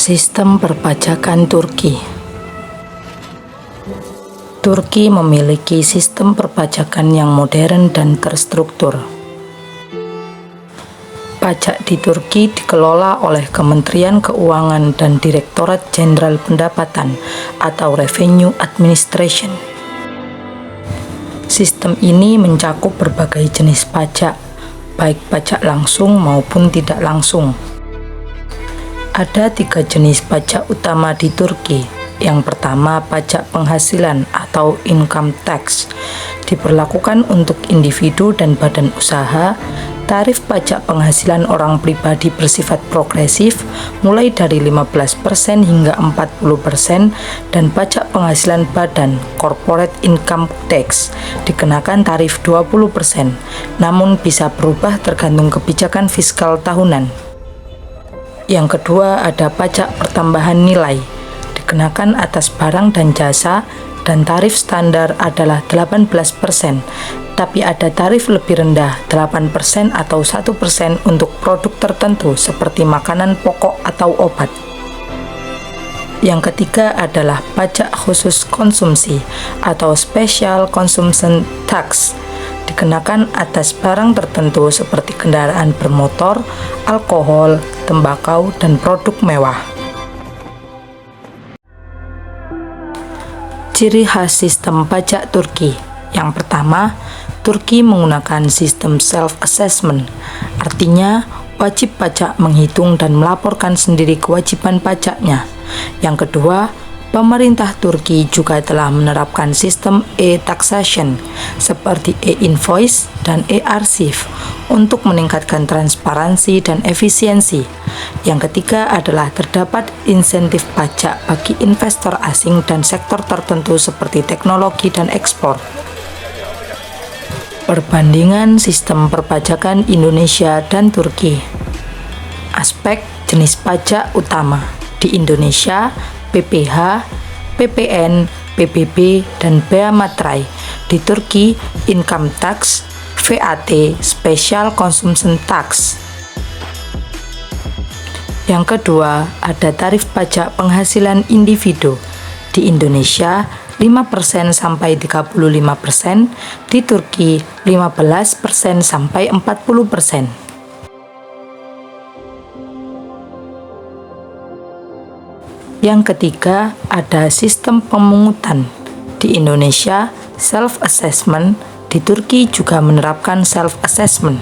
Sistem perpajakan Turki. Turki memiliki sistem perpajakan yang modern dan terstruktur. Pajak di Turki dikelola oleh Kementerian Keuangan dan Direktorat Jenderal Pendapatan atau Revenue Administration. Sistem ini mencakup berbagai jenis pajak, baik pajak langsung maupun tidak langsung. Ada 3 jenis pajak utama di Turki. Yang pertama, pajak penghasilan atau income tax. Diberlakukan untuk individu dan badan usaha. Tarif pajak penghasilan orang pribadi bersifat progresif, mulai dari 15% hingga 40%, dan pajak penghasilan badan corporate income tax dikenakan tarif 20%, namun bisa berubah tergantung kebijakan fiskal tahunan. Yang kedua, ada pajak pertambahan nilai, dikenakan atas barang dan jasa, dan tarif standar adalah 18%, tapi ada tarif lebih rendah 8% atau 1% untuk produk tertentu seperti makanan pokok atau obat. Yang ketiga adalah pajak khusus konsumsi atau special consumption tax, dikenakan atas barang tertentu seperti kendaraan bermotor, alkohol, tembakau, dan produk mewah. Ciri khas sistem pajak Turki. Yang pertama, Turki menggunakan sistem self-assessment, artinya wajib pajak menghitung dan melaporkan sendiri kewajiban pajaknya. Yang kedua, pemerintah Turki juga telah menerapkan sistem e-taxation seperti e-invoice dan e-arsif untuk meningkatkan transparansi dan efisiensi. Yang ketiga adalah terdapat insentif pajak bagi investor asing dan sektor tertentu seperti teknologi dan ekspor. Perbandingan sistem perpajakan Indonesia dan Turki. Aspek jenis pajak utama di Indonesia: PPH, PPN, PBB, dan bea materai. Di Turki, income tax, VAT, special consumption tax. Yang kedua, ada tarif pajak penghasilan individu. Di Indonesia, 5% sampai 35%, di Turki 15% sampai 40%. Yang ketiga, ada sistem pemungutan. Di Indonesia, self-assessment, di Turki juga menerapkan self-assessment.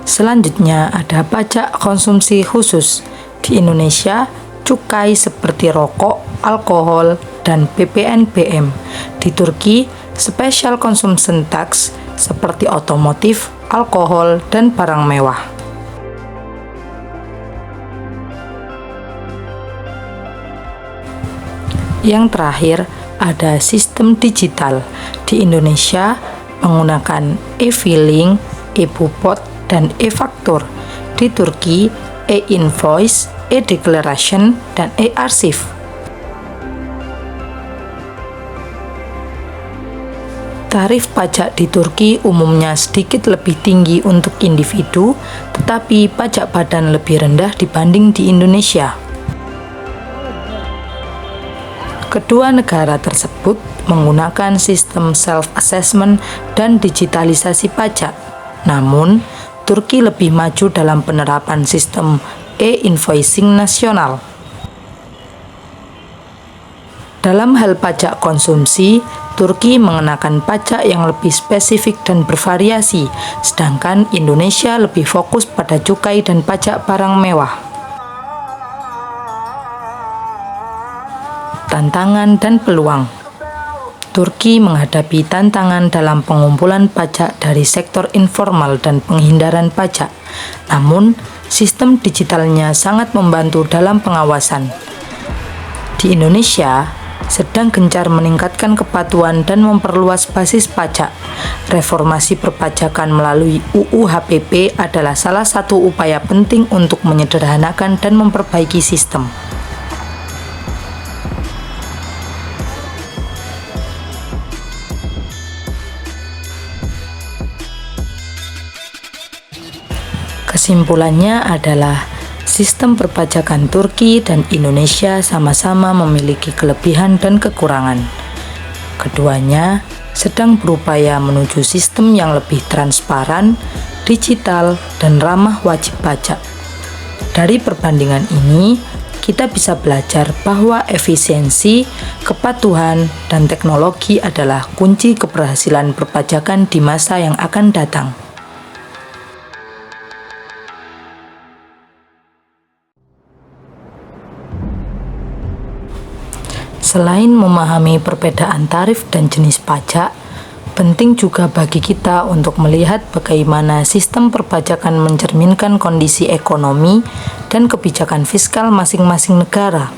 Selanjutnya, ada pajak konsumsi khusus. Di Indonesia, cukai seperti rokok, alkohol, dan PPNBM. Di Turki, special consumption tax seperti otomotif, alkohol, dan barang mewah. Yang terakhir, ada sistem digital. Di Indonesia, menggunakan e-filing, e-bupot, dan e-faktur. Di Turki, e-invoice, e-declaration, dan e-arsif. Tarif pajak di Turki umumnya sedikit lebih tinggi untuk individu, tetapi pajak badan lebih rendah dibanding di Indonesia. Kedua negara tersebut menggunakan sistem self-assessment dan digitalisasi pajak. Namun, Turki lebih maju dalam penerapan sistem e-invoicing nasional. Dalam hal pajak konsumsi, Turki mengenakan pajak yang lebih spesifik dan bervariasi, sedangkan Indonesia lebih fokus pada cukai dan pajak barang mewah. Tantangan dan peluang. Turki menghadapi tantangan dalam pengumpulan pajak dari sektor informal dan penghindaran pajak. Namun, sistem digitalnya sangat membantu dalam pengawasan. Di Indonesia, sedang gencar meningkatkan kepatuhan dan memperluas basis pajak. Reformasi perpajakan melalui UU HPP adalah salah satu upaya penting untuk menyederhanakan dan memperbaiki sistem. Kesimpulannya adalah sistem perpajakan Turki dan Indonesia sama-sama memiliki kelebihan dan kekurangan. Keduanya sedang berupaya menuju sistem yang lebih transparan, digital, dan ramah wajib pajak. Dari perbandingan ini, kita bisa belajar bahwa efisiensi, kepatuhan, dan teknologi adalah kunci keberhasilan perpajakan di masa yang akan datang. Selain memahami perbedaan tarif dan jenis pajak, penting juga bagi kita untuk melihat bagaimana sistem perpajakan mencerminkan kondisi ekonomi dan kebijakan fiskal masing-masing negara.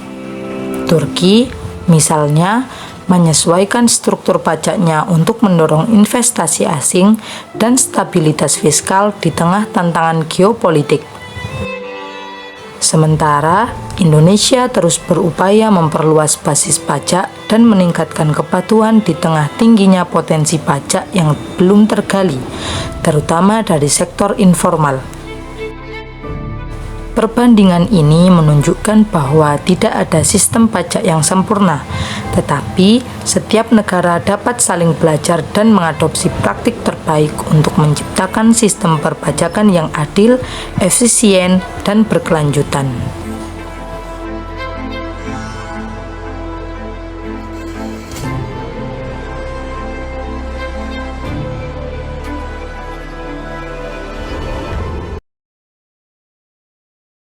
Turki, misalnya, menyesuaikan struktur pajaknya untuk mendorong investasi asing dan stabilitas fiskal di tengah tantangan geopolitik. Sementara, Indonesia terus berupaya memperluas basis pajak dan meningkatkan kepatuhan di tengah tingginya potensi pajak yang belum tergali, terutama dari sektor informal. Perbandingan ini menunjukkan bahwa tidak ada sistem pajak yang sempurna, tetapi setiap negara dapat saling belajar dan mengadopsi praktik terbaik untuk menciptakan sistem perpajakan yang adil, efisien, dan berkelanjutan.